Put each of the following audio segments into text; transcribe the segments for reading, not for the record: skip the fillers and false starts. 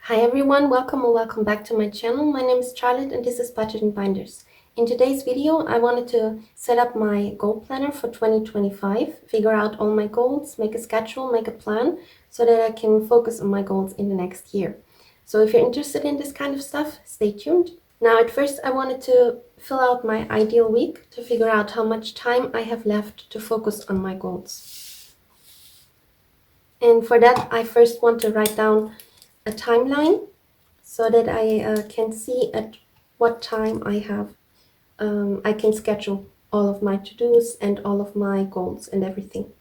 Hi everyone, welcome or welcome back to my channel. My name is Charlotte and this is Budget and Binders. In today's video, I wanted to set up my goal planner for 2025, figure out all my goals, make a schedule, make a plan, so that I can focus on my goals in the next year. So if you're interested in this kind of stuff, stay tuned. Now at first I wanted to fill out my ideal week to figure out how much time I have left to focus on my goals. And for that, I first want to write down a timeline so that I can see at what time I can schedule all of my to-dos and all of my goals and everything.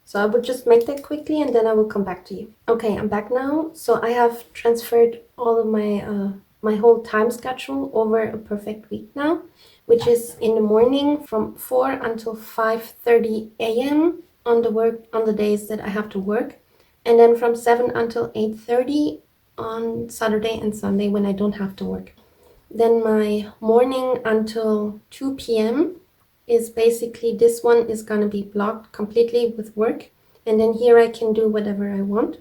So I will just make that quickly and then I will come back to you. Okay, I'm back now. So I have transferred all of my whole time schedule over a perfect week now, which is in the morning from 4 until 5:30 a.m. on the days that I have to work, and then from 7 until 8:30 on Saturday and Sunday when I don't have to work. Then my morning until 2 p.m. is basically, this one is gonna be blocked completely with work, and then here I can do whatever I want.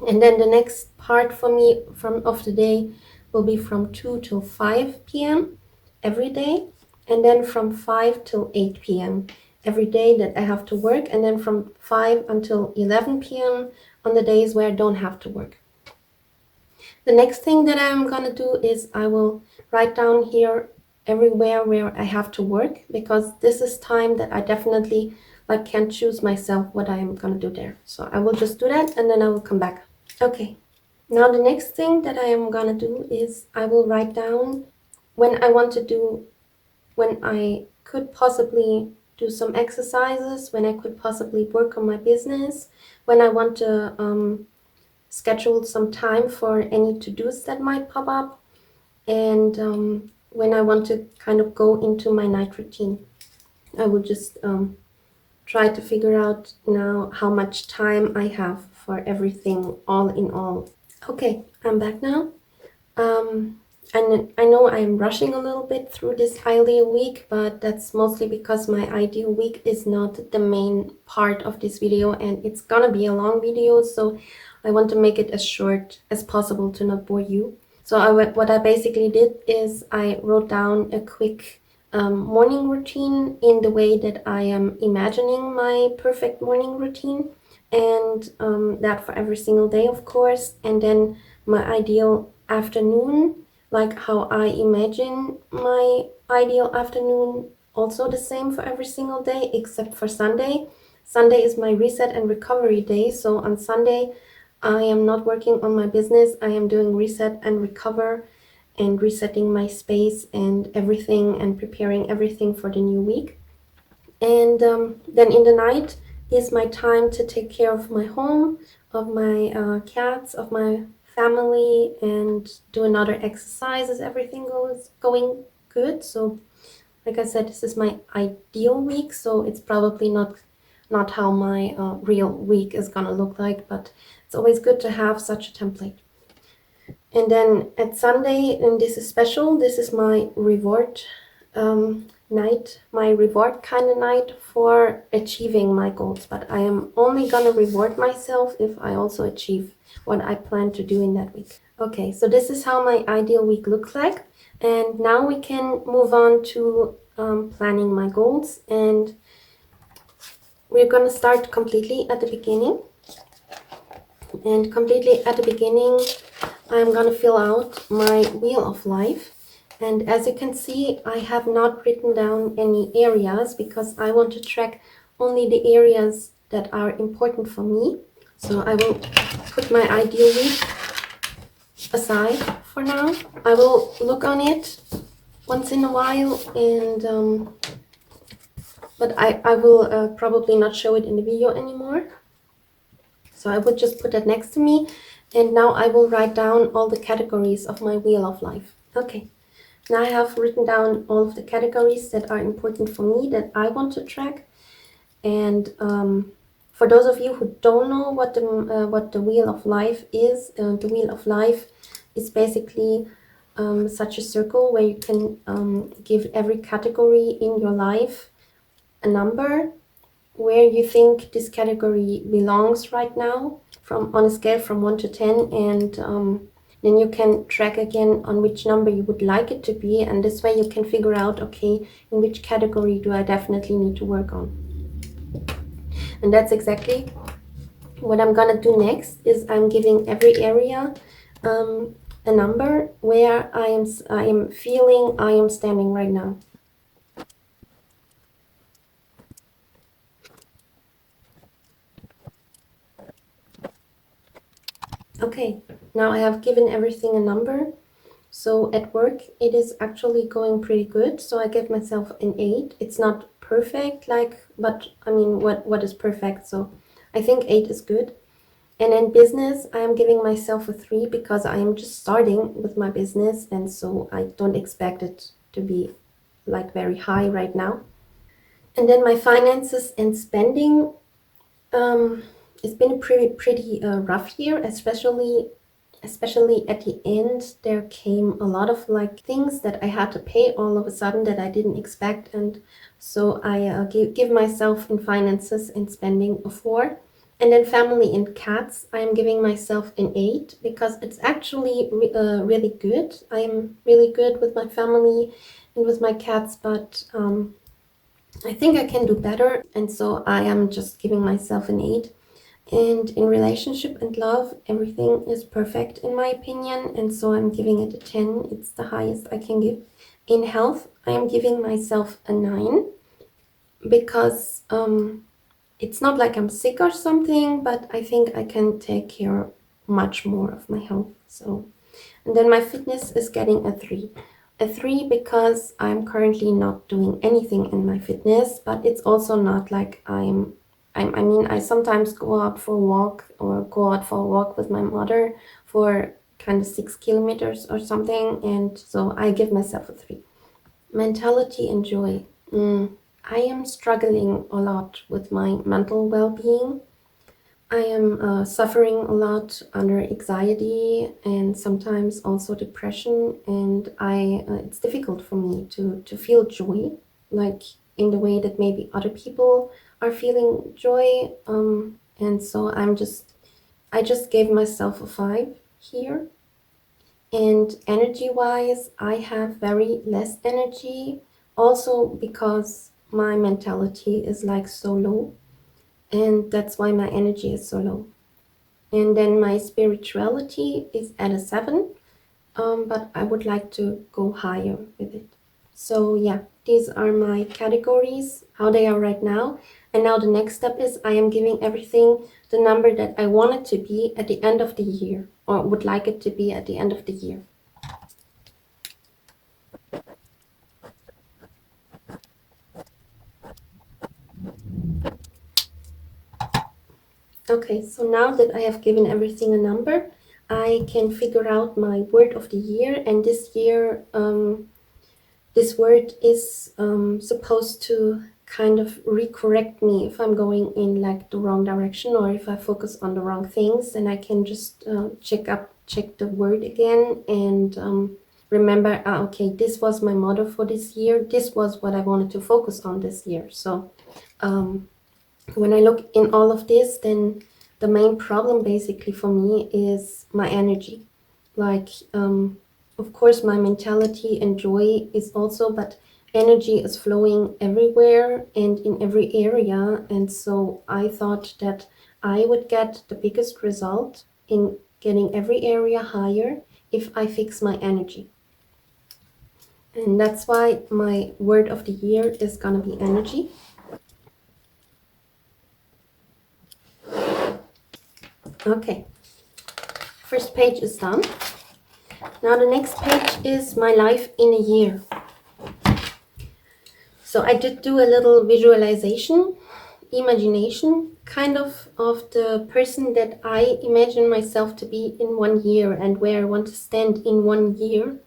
And then the next part for me of the day will be from 2 till 5 p.m. every day, and then from 5 till 8 p.m. every day that I have to work, and then from 5 until 11 p.m. on the days where I don't have to work. The next thing that I'm gonna do is I will write down here everywhere where I have to work, because this is time that I definitely can't choose myself what I'm gonna do there. So I will just do that and then I will come back. Okay, now the next thing that I am gonna do is I will write down when I could possibly do some exercises, when I could possibly work on my business, when I want to schedule some time for any to-dos that might pop up, and when I want to kind of go into my night routine. I will just try to figure out now how much time I have for everything all in all. Okay, I'm back now. And I know I'm rushing a little bit through this ideal week, but that's mostly because my ideal week is not the main part of this video, and it's gonna be a long video, so I want to make it as short as possible to not bore you. So what I basically did is I wrote down a quick morning routine in the way that I am imagining my perfect morning routine, and that for every single day, of course, and then my ideal afternoon, like how I imagine my ideal afternoon, also the same for every single day except for Sunday. Sunday is my reset and recovery day, so on Sunday I am not working on my business. I am doing reset and recover and resetting my space and everything and preparing everything for the new week. And then in the night is my time to take care of my home, of my cats, of my family, and do another exercise as everything going good. So like I said, this is my ideal week, so it's probably not how my real week is gonna look like, but it's always good to have such a template. And then at Sunday, and this is special, this is my reward night, my reward kind of night for achieving my goals. But I am only gonna reward myself if I also achieve what I plan to do in that week. Okay, so this is how my ideal week looks like. And now we can move on to planning my goals. And we're gonna start completely at the beginning. And completely at the beginning, I'm gonna fill out my wheel of life. And as you can see, I have not written down any areas because I want to track only the areas that are important for me. So I will put my ideal week aside for now. I will look on it once in a while, and but I will probably not show it in the video anymore. So I will just put that next to me, and now I will write down all the categories of my wheel of life. Okay, now I have written down all of the categories that are important for me, that I want to track. And for those of you who don't know what the wheel of life is, the wheel of life is basically such a circle where you can give every category in your life a number, where you think this category belongs right now, on a scale from 1 to 10, and Then you can track again on which number you would like it to be, and this way you can figure out, okay, in which category do I definitely need to work on. And that's exactly what I'm gonna do next. Is I'm giving every area a number where I am feeling I am standing right now. Okay, now I have given everything a number. So at work, it is actually going pretty good. So I give myself an 8. It's not perfect, but I mean, what is perfect? So I think 8 is good. And in business, I am giving myself a 3 because I am just starting with my business, and so I don't expect it to be like very high right now. And then my finances and spending, um, it's been a pretty rough year, especially at the end. There came a lot of like things that I had to pay all of a sudden that I didn't expect, and so I give myself in finances and spending a 4. And then family and cats, I am giving myself an 8 because it's actually really good. I am really good with my family and with my cats, but I think I can do better, and so I am just giving myself an 8. And in relationship and love, everything is perfect in my opinion, and so I'm giving it a 10. It's the highest I can give. In health, I am giving myself a 9 because it's not like I'm sick or something, but I think I can take care much more of my health. So, and then my fitness is getting a 3. A 3 because I'm currently not doing anything in my fitness, but it's also not like I mean, I sometimes go out for a walk or go out for a walk with my mother for kind of 6 kilometers or something, and so I give myself a 3. Mentality and joy. I am struggling a lot with my mental well-being. I am suffering a lot under anxiety and sometimes also depression, and it's difficult for me to feel joy, like in the way that maybe other people are feeling joy. And so I just gave myself a 5 here. And energy-wise, I have very less energy, also because my mentality is like so low, and that's why my energy is so low. And then my spirituality is at a 7, but I would like to go higher with it. So yeah, these are my categories, how they are right now. And now the next step is I am giving everything the number that I want it to be at the end of the year, or would like it to be at the end of the year. Okay, so now that I have given everything a number, I can figure out my word of the year. And this year, this word is supposed to kind of recorrect me if I'm going in like the wrong direction, or if I focus on the wrong things. And I can just check the word again, and remember, okay, this was my motto for this year. This was what I wanted to focus on this year. So when I look in all of this, then the main problem basically for me is my energy. Like, of course, my mentality and joy is also, but energy is flowing everywhere and in every area. And so I thought that I would get the biggest result in getting every area higher if I fix my energy. And that's why my word of the year is gonna be energy. Okay, first page is done. Now the next page is my life in a year. So I did do a little visualization, imagination, kind of the person that I imagine myself to be in 1 year and where I want to stand in 1 year.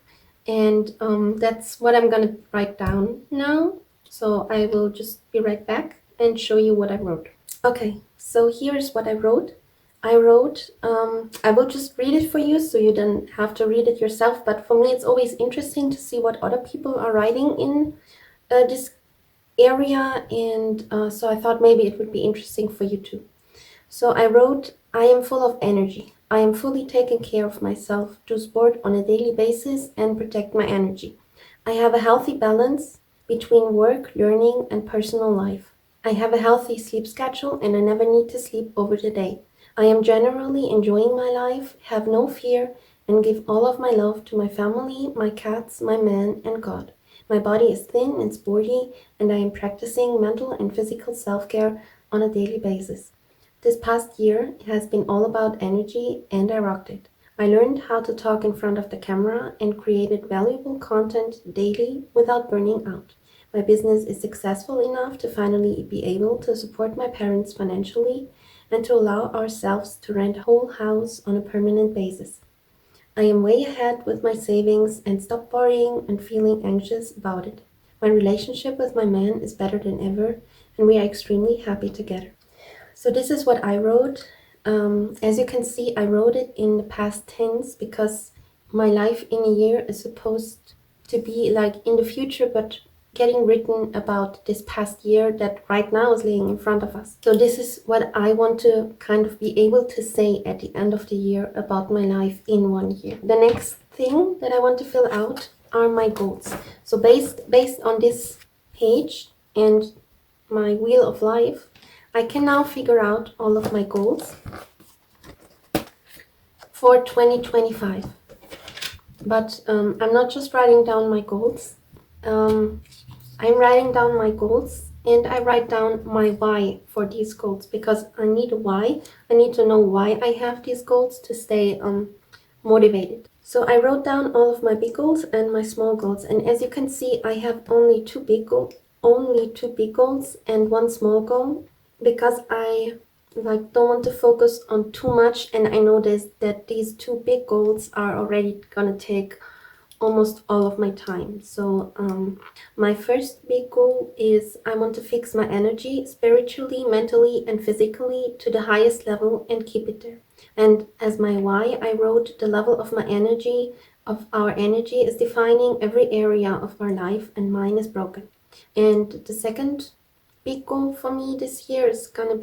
And that's what I'm gonna write down now. So I will just be right back and show you what I wrote. Okay, so here's what I wrote. I will just read it for you so you don't have to read it yourself, but for me it's always interesting to see what other people are writing in this area, and so I thought maybe it would be interesting for you too. So I wrote, I am full of energy. I am fully taking care of myself, do sport on a daily basis, and protect my energy. I have a healthy balance between work, learning, and personal life. I have a healthy sleep schedule and I never need to sleep over the day. I am generally enjoying my life, have no fear, and give all of my love to my family, my cats, my man, and God. My body is thin and sporty, and I am practicing mental and physical self care on a daily basis. This past year has been all about energy, and I rocked it. I learned how to talk in front of the camera and created valuable content daily without burning out. My business is successful enough to finally be able to support my parents financially and to allow ourselves to rent a whole house on a permanent basis. I am way ahead with my savings and stop worrying and feeling anxious about it. My relationship with my man is better than ever, and we are extremely happy together. So this is what I wrote. As you can see, I wrote it in the past tense because my life in a year is supposed to be like in the future, but getting written about this past year that right now is laying in front of us. So this is what I want to kind of be able to say at the end of the year about my life in 1 year. The next thing that I want to fill out are my goals. So based on this page and my wheel of life, I can now figure out all of my goals for 2025. But I'm not just writing down my goals. I'm writing down my goals and I write down my why for these goals because I need a why. I need to know why I have these goals to stay motivated. So I wrote down all of my big goals and my small goals, and as you can see, I have only two big goals and one small goal because I don't want to focus on too much, and I know that these two big goals are already gonna take almost all of my time. So my first big goal is I want to fix my energy spiritually, mentally, and physically to the highest level and keep it there. And as my why, I wrote the level of our energy is defining every area of our life, and mine is broken. And the second big goal for me this year is gonna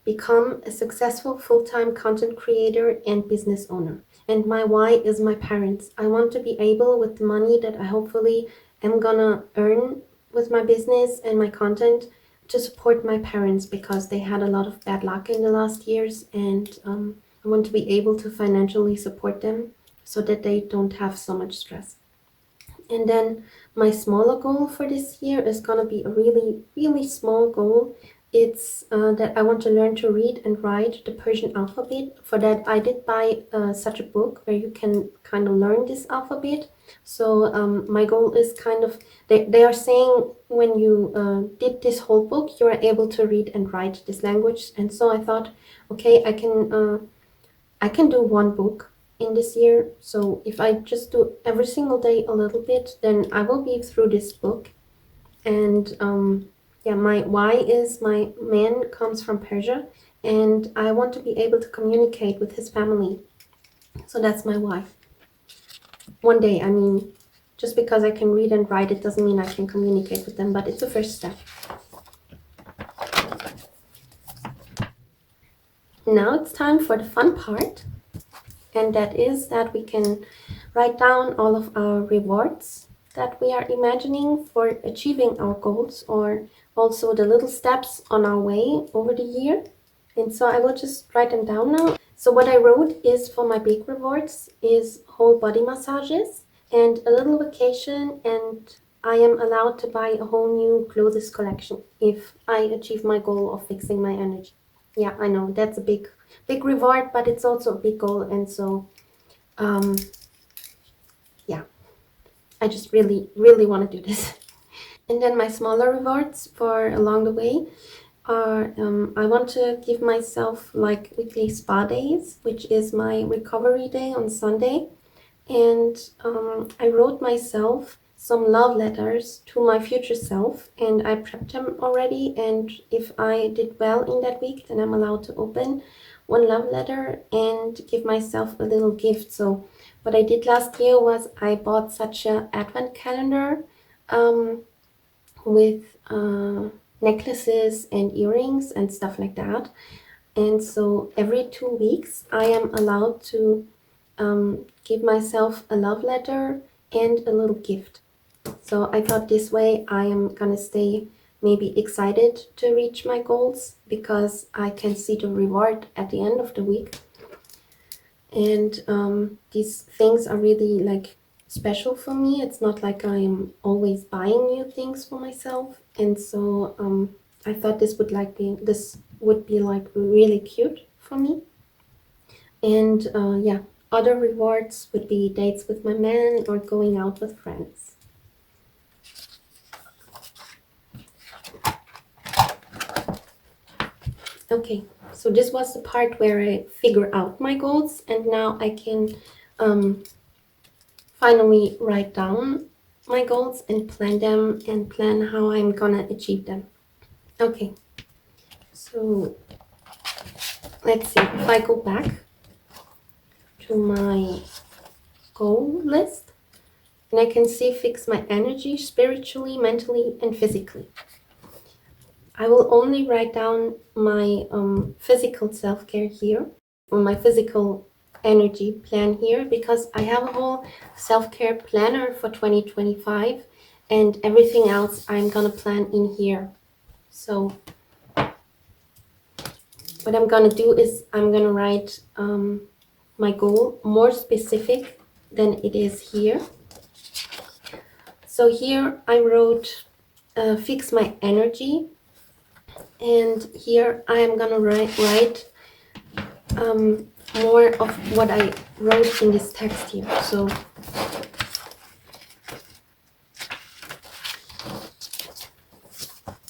become a successful full-time content creator and business owner. And my why is my parents. I want to be able, with the money that I hopefully am gonna earn with my business and my content, to support my parents because they had a lot of bad luck in the last years, and I want to be able to financially support them so that they don't have so much stress. And then my smaller goal for this year is gonna be a really, really small goal. It's that I want to learn to read and write the Persian alphabet. For that, I did buy such a book where you can kind of learn this alphabet. So my goal is kind of, they are saying when you did this whole book, you are able to read and write this language. And so I thought, okay, I can do one book in this year. So if I just do every single day a little bit, then I will be through this book. And yeah, my why is my man comes from Persia, and I want to be able to communicate with his family. So that's my why. One day, I mean, just because I can read and write, it doesn't mean I can communicate with them, but it's the first step. Now it's time for the fun part, and that is that we can write down all of our rewards that we are imagining for achieving our goals, or also the little steps on our way over the year. And so I will just write them down now. So what I wrote is for my big rewards is whole body massages and a little vacation, and I am allowed to buy a whole new clothes collection if I achieve my goal of fixing my energy. Yeah, I know that's a big reward, but it's also a big goal, and so yeah, I just really, really want to do this. And then my smaller rewards for along the way are I want to give myself like weekly spa days, which is my recovery day on Sunday. And I wrote myself some love letters to my future self, and I prepped them already. And if I did well in that week, then I'm allowed to open one love letter and give myself a little gift. So what I did last year was I bought such a advent calendar with necklaces and earrings and stuff like that. And so every 2 weeks, I am allowed to give myself a love letter and a little gift. So I thought this way I am gonna stay maybe excited to reach my goals because I can see the reward at the end of the week. And these things are really like special for me. It's not like I'm always buying new things for myself. And so I thought this would be like really cute for me. And yeah, other rewards would be dates with my man or going out with friends. Okay, so this was the part where I figure out my goals, and now I can finally write down my goals and plan them and plan how I'm gonna achieve them. Okay, so let's see. If I go back to my goal list, and I can see fix my energy spiritually, mentally, and physically. I will only write down my physical self-care here, or my physical energy plan here, because I have a whole self-care planner for 2025, and everything else I'm gonna plan in here. So what I'm gonna do is I'm gonna write my goal more specific than it is here. So here I wrote fix my energy, and here I am gonna write more of what I wrote in this text here. So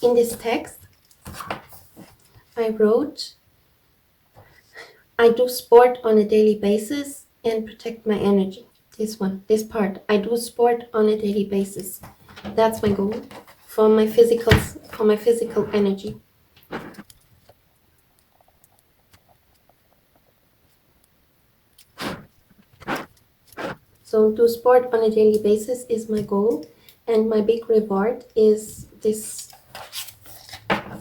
in this text, I wrote, I do sport on a daily basis and protect my energy. This part, I do sport on a daily basis. That's my goal for my physical energy. So do sport on a daily basis is my goal, and my big reward is this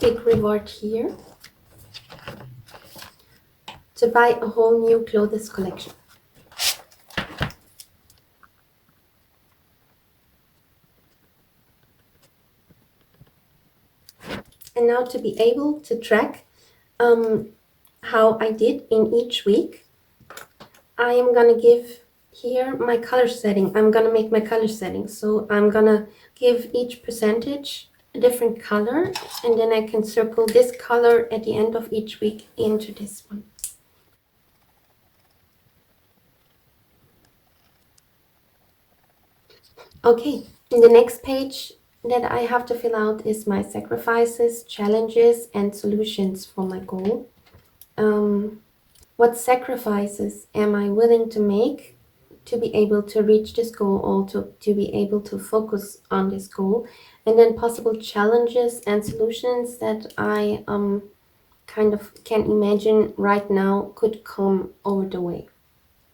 big reward here, to buy a whole new clothes collection. And now to be able to track how I did in each week, I am gonna give here my color setting. I'm gonna make my color setting. So I'm gonna give each percentage a different color, and then I can circle this color at the end of each week into this one. Okay, the next page that I have to fill out is my sacrifices, challenges, and solutions for my goal. What sacrifices am I willing to make to be able to reach this goal, or to be able to focus on this goal? And then possible challenges and solutions that I kind of can imagine right now could come over the way.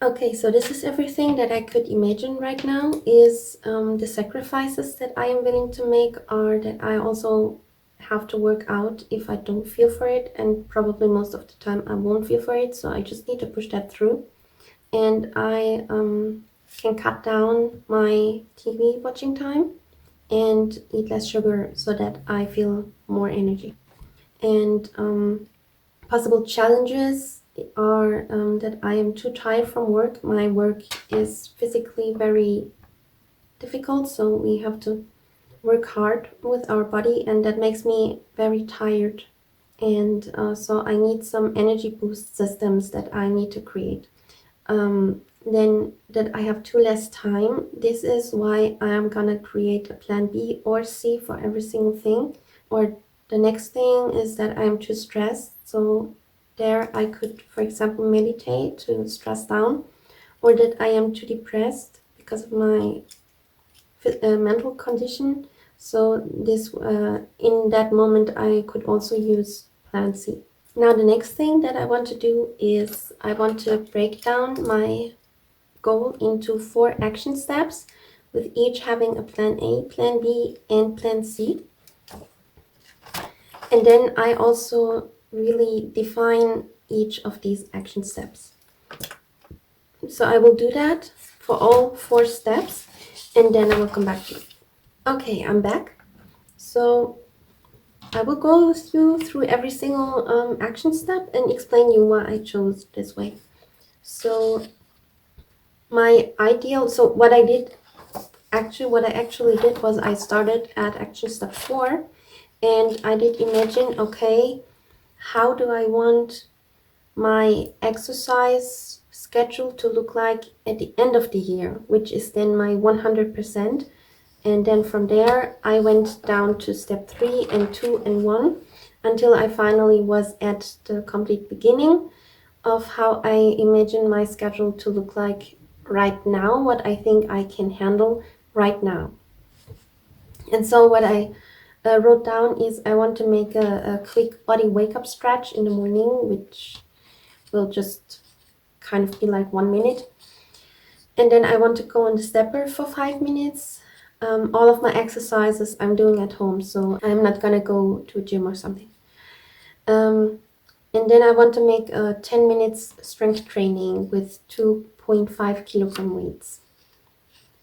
Okay, so this is everything that I could imagine right now. Is the sacrifices that I am willing to make are that I also have to work out if I don't feel for it, and probably most of the time I won't feel for it, so I just need to push that through. And I can cut down my TV watching time and eat less sugar so that I feel more energy. And possible challenges are that I am too tired from work. My work is physically very difficult, so we have to work hard with our body, and that makes me very tired. And so I need some energy boost systems that I need to create. Then that I have too less time. This is why I am gonna create a plan B or C for every single thing. Or the next thing is that I am too stressed. So there I could, for example, meditate to stress down. Or that I am too depressed because of my mental condition. So this in that moment I could also use plan C. Now the next thing that I want to do is I want to break down my goal into 4 action steps, with each having a plan A, plan B, and plan C. And then I also really define each of these action steps. So I will do that for all 4 steps, and then I will come back to you. Okay, I'm back. So I will go with you through every single action step and explain you why I chose this way. So what I actually did was I started at action step 4, and I did imagine, okay, how do I want my exercise schedule to look like at the end of the year, which is then my 100%. And then from there, I went down to step 3 and 2 and 1 until I finally was at the complete beginning of how I imagine my schedule to look like right now, what I think I can handle right now. And so what I wrote down is I want to make a quick body wake-up stretch in the morning, which will just kind of be like 1 minute. And then I want to go on the stepper for 5 minutes. All of my exercises I'm doing at home, so I'm not gonna go to a gym or something. And then I want to make 10 minutes strength training with 2.5 kilogram weights.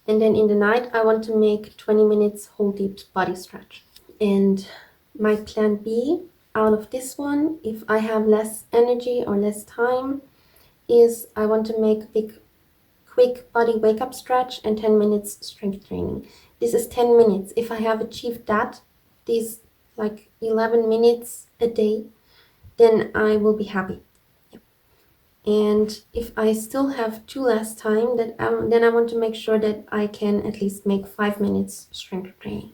And then in the night, I want to make 20 minutes whole deep body stretch. And my plan B out of this one, if I have less energy or less time, is I want to make a big quick body wake up stretch and 10 minutes strength training. This is 10 minutes. If I have achieved that, these like 11 minutes a day, then I will be happy. And if I still have less time, then I want to make sure that I can at least make 5 minutes strength training.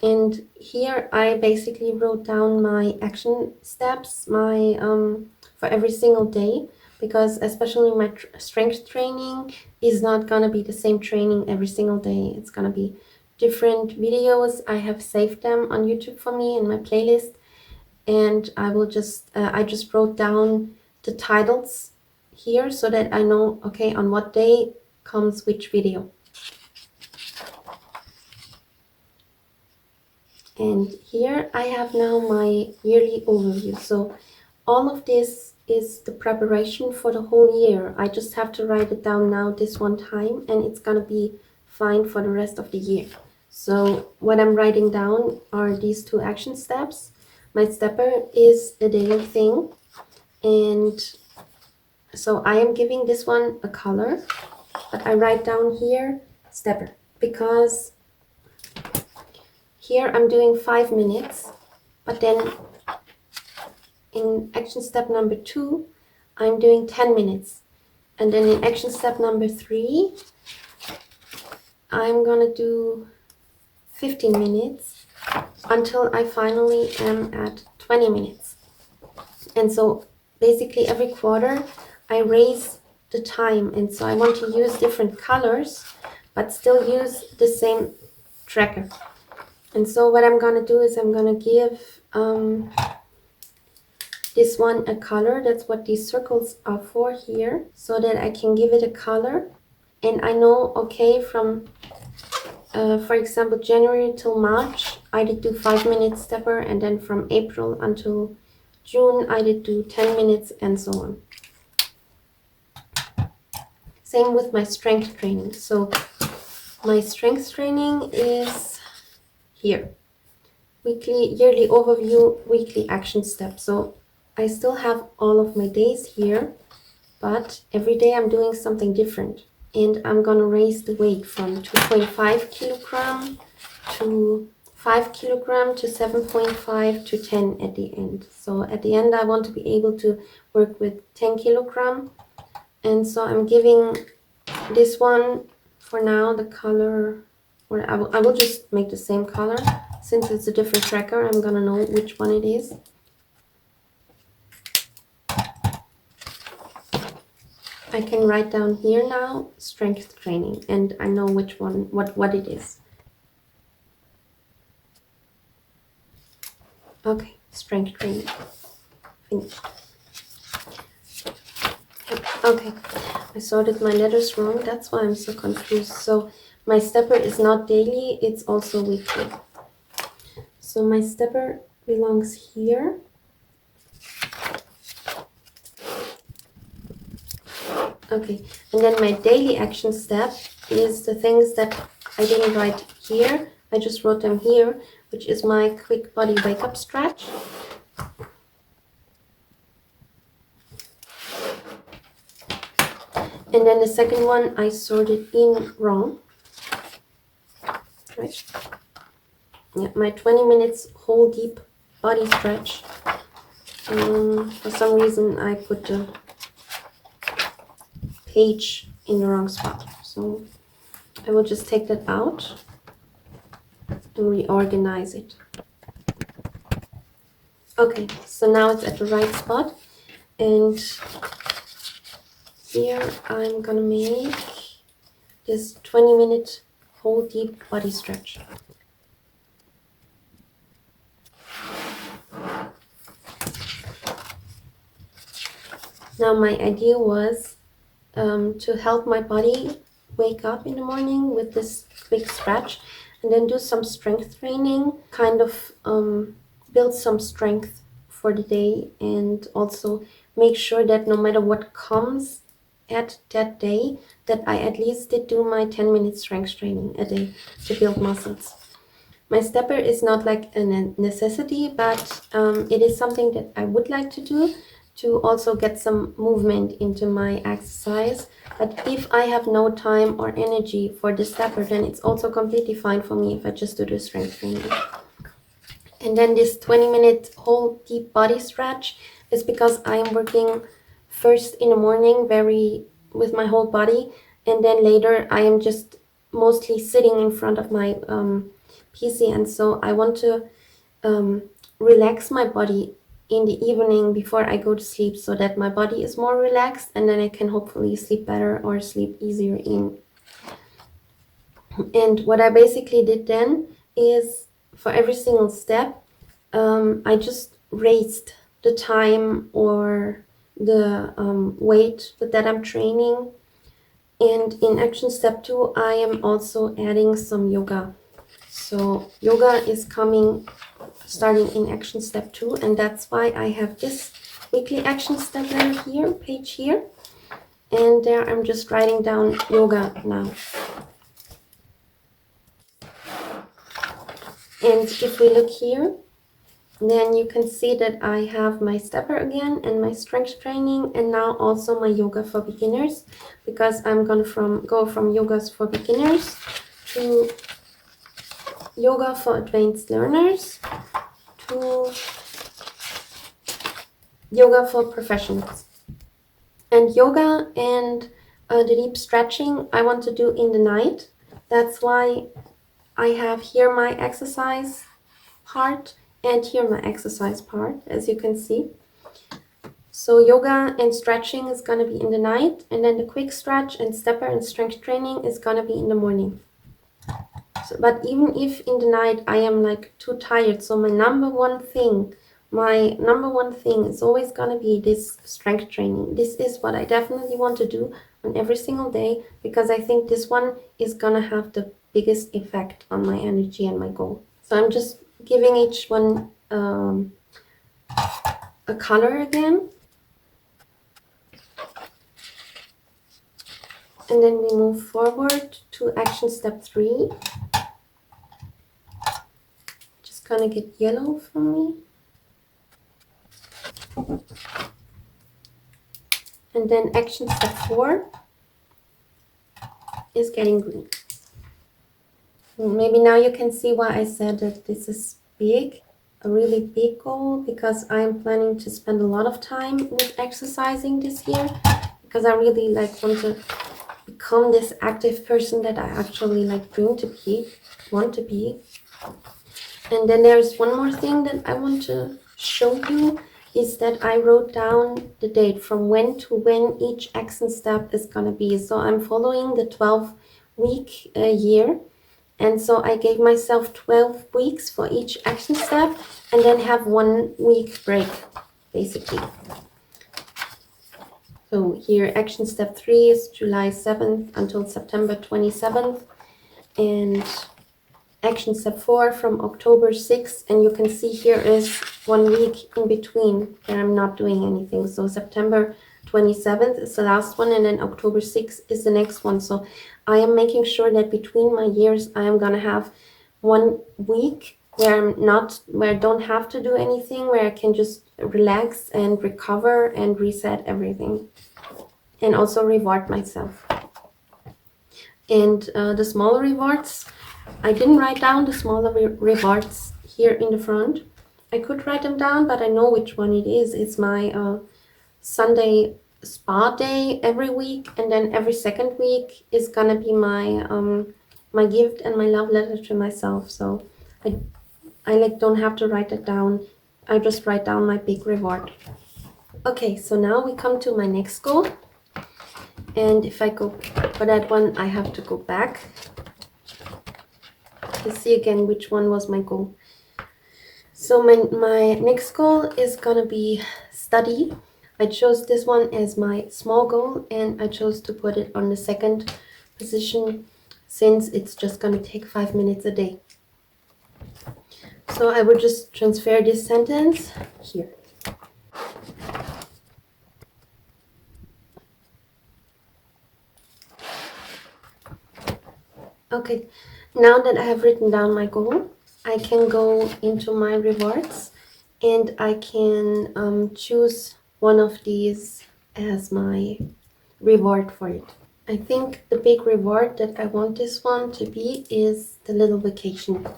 And here I basically wrote down my action steps, for every single day, because especially my strength training is not gonna be the same training every single day. It's gonna be different videos. I have saved them on YouTube for me in my playlist, and I just wrote down the titles here so that I know, okay, on what day comes which video. And here I have now my yearly overview. So all of this is the preparation for the whole year. I just have to write it down now this one time, and it's gonna be fine for the rest of the year. So what I'm writing down are these 2 action steps. My stepper is a daily thing, and so I am giving this one a color, but I write down here stepper because here I'm doing 5 minutes, but then in action step number 2, I'm doing 10 minutes. And then in action step number 3, I'm gonna do 15 minutes until I finally am at 20 minutes. And so basically every quarter I raise the time. And so I want to use different colors, but still use the same tracker. And so what I'm gonna do is I'm gonna give this one a color. That's what these circles are for here, so that I can give it a color. And I know, okay, from, for example, January till March, I did do 5 minutes stepper, and then from April until June, I did do 10 minutes, and so on. Same with my strength training. So my strength training is here. Yearly overview, weekly action steps. So I still have all of my days here, but every day I'm doing something different. And I'm gonna raise the weight from 2.5 kilogram to 5 kilogram to 7.5 to 10 at the end. So at the end, I want to be able to work with 10 kilogram. And so I'm giving this one for now the color, or I will just make the same color. Since it's a different tracker, I'm gonna know which one it is. I can write down here now strength training, and I know which one, what it is. Okay, strength training, finished. Okay, I sorted my letters wrong, that's why I'm so confused. So my stepper is not daily, it's also weekly. So my stepper belongs here. Okay, and then my daily action step is the things that I didn't write here. I just wrote them here, which is my quick body wake up stretch. And then the second one I sorted in wrong. Right. Yeah, my 20 minutes whole deep body stretch. For some reason I put the page in the wrong spot. So I will just take that out and reorganize it. Okay, so now it's at the right spot. And here I'm gonna make this 20-minute whole deep body stretch. Now my idea was to help my body wake up in the morning with this quick stretch and then do some strength training, kind of build some strength for the day, and also make sure that no matter what comes at that day, that I at least did do my 10-minute strength training a day to build muscles. My stepper is not like a necessity, but it is something that I would like to do to also get some movement into my exercise. But if I have no time or energy for the stepper, then it's also completely fine for me if I just do the strength training. And then this 20-minute whole deep body stretch is because I'm working first in the morning with my whole body, and then later I am just mostly sitting in front of my PC, and so I want to relax my body in the evening before I go to sleep so that my body is more relaxed, and then I can hopefully sleep better or sleep easier in. And what I basically did then is for every single step, I just raised the time or the weight that I'm training. And in action step 2, I am also adding some yoga. So yoga is starting in action step 2, and that's why I have this weekly action step letter here, page here. And there I'm just writing down yoga now. And if we look here, then you can see that I have my stepper again and my strength training, and now also my yoga for beginners, because I'm gonna go from yogas for beginners to yoga for advanced learners to yoga for professionals. And yoga and the deep stretching I want to do in the night. That's why I have here my exercise part and here my exercise part, as you can see. So yoga and stretching is gonna be in the night, and then the quick stretch and stepper and strength training is gonna be in the morning. So, but even if in the night I am like too tired, so my number one thing is always gonna be this strength training. This is what I definitely want to do on every single day, because I think this one is gonna have the biggest effect on my energy and my goal. So I'm just giving each one a color again. And then we move forward to action step 3. Just gonna get yellow for me. And then action step 4 is getting green. Maybe now you can see why I said that this is big, a really big goal, because I'm planning to spend a lot of time with exercising this year, because I really want to become this active person that I actually want to be. And then there's one more thing that I want to show you, is that I wrote down the date from when to when each action step is gonna be. So I'm following the 12-week year. And so I gave myself 12 weeks for each action step, and then have 1 week break, basically. So here, action step 3 is July 7th until September 27th. And action step 4 from October 6th, and you can see here is 1 week in between where I'm not doing anything. So September 27th is the last one, and then October 6th is the next one. So I am making sure that between my years I am gonna have 1 week where I don't have to do anything, where I can just relax and recover and reset everything, and also reward myself. And the smaller rewards, I didn't write down the smaller rewards here in the front. I could write them down, but I know which one it is. It's my Sunday spa day every week, and then every second week is gonna be my gift and my love letter to myself. So I like don't have to write it down. I just write down my big reward. Okay, so now we come to my next goal. And if I go for that one, I have to go back to see again which one was my goal. So my next goal is gonna be study. I chose this one as my small goal, and I chose to put it on the second position since it's just gonna take 5 minutes a day. So I will just transfer this sentence here. Okay, now that I have written down my goal, I can go into my rewards, and I can choose one of these as my reward for it. I think the big reward that I want this one to be is the little vacation.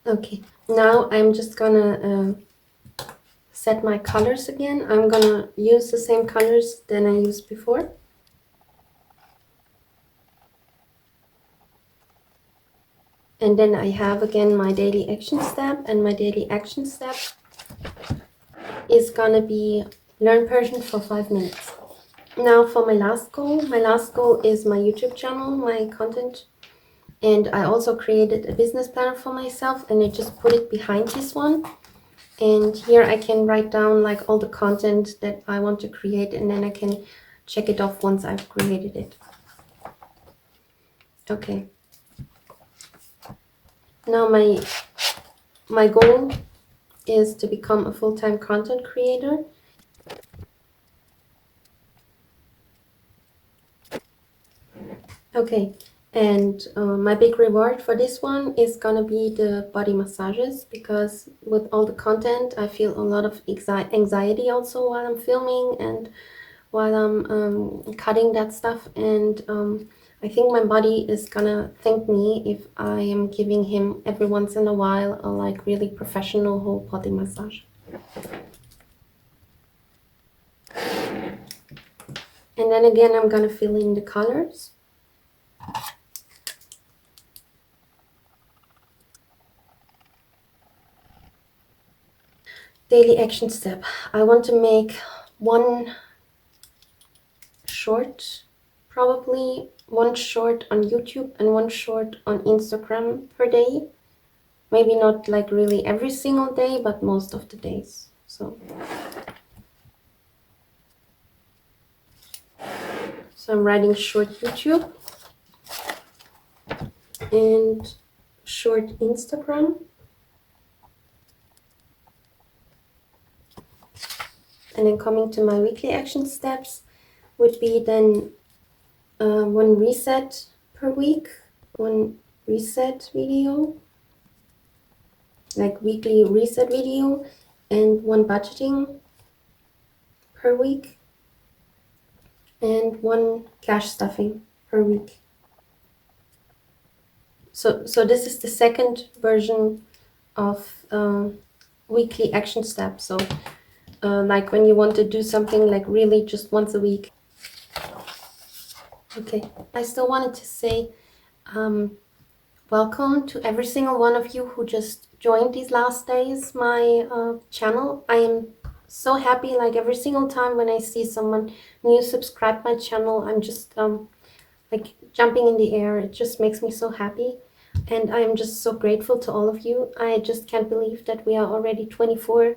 Okay, now I'm just gonna set my colors again. I'm gonna use the same colors that I used before. And then I have again my daily action step, and my daily action step is gonna be learn Persian for 5 minutes. Now for my last goal is my YouTube channel, my content. And I also created a business planner for myself, and I just put it behind this one. And here I can write down like all the content that I want to create, and then I can check it off once I've created it. Okay. Now my goal is to become a full-time content creator. Okay, and my big reward for this one is gonna be the body massages, because with all the content I feel a lot of anxiety also while I'm filming and while I'm cutting that stuff, and I think my body is gonna thank me if I am giving him every once in a while a like really professional whole body massage. And then again I'm gonna fill in the colors. Daily action step. I want to make 1 short, probably 1 short on YouTube and 1 short on Instagram per day. Maybe not like really every single day, but most of the days. So I'm writing short YouTube and short Instagram. And then coming to my weekly action steps would be then 1 reset per week, 1 reset video, like weekly reset video, and 1 budgeting per week, and 1 cash stuffing per week. So this is the second version of weekly action steps. So like when you want to do something like really just once a week. Okay, I still wanted to say welcome to every single one of you who just joined these last days my channel. I am so happy, like every single time when I see someone new subscribe my channel, I'm just like jumping in the air. It just makes me so happy, and I'm just so grateful to all of you. I just can't believe that we are already 24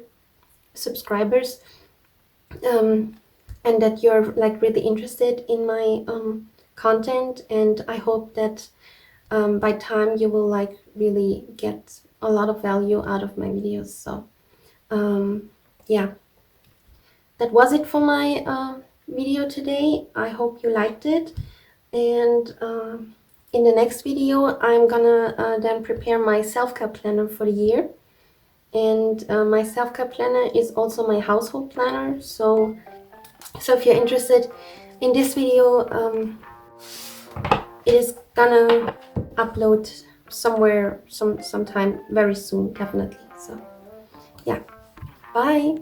subscribers. and that you're like really interested in my content, and I hope that by time you will like really get a lot of value out of my videos. So yeah, that was it for my video today. I hope you liked it, and in the next video I'm gonna then prepare my self-care planner for the year. And my self-care planner is also my household planner, so if you're interested in this video, it is gonna upload somewhere sometime very soon, definitely. So yeah, bye.